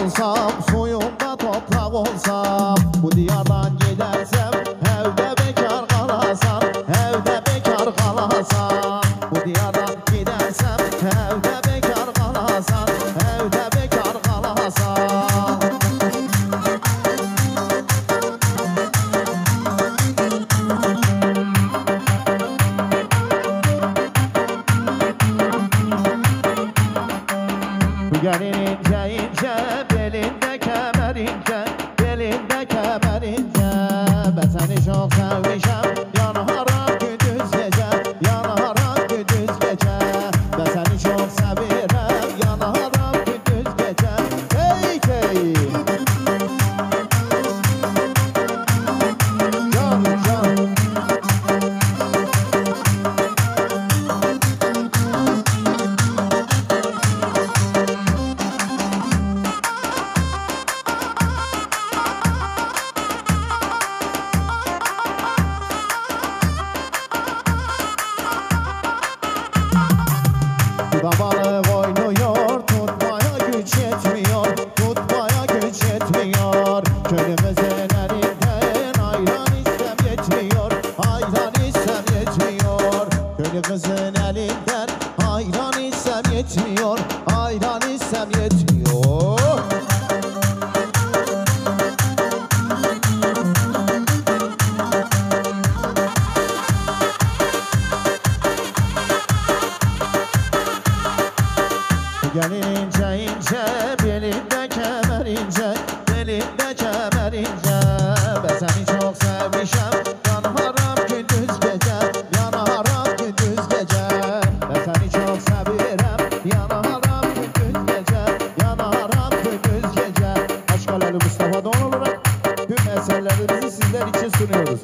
olsam, suyumda toprak olsam, bu diyardan gidersem evde bekar kalasam, evde bekar kalasam, bu diyardan gidersem evde bekar kalasam, evde bekar kalasam. Gelin ince ince, belinde kemer ince, belinde kemer ince. Ben seni çok sevmişim, yanarım gündüz gece, yanarım gündüz gece. Ben seni çok severim, yanarım gündüz gece. Hey hey. Can can. Suda balık oynuyor, tutmaya güç yetmiyor, tutmaya güç yetmiyor. Köyümüzün elinden ayran istem yetmiyor, ayran istem yetmiyor. Köyümüzün elinden ayran istem yetmiyor, ayran istem yetmiyor. Gelin ince ince, belinde kemer ince, belinde kemer ince. Ben seni çok sevmişim, yanarım gündüz gece, yanarım gündüz gece. Ben seni çok severim, yanarım gündüz gece, yanarım gündüz gece. Aşk Aleli Mustafa Doğan olarak tüm eserlerimizi sizler için sunuyoruz.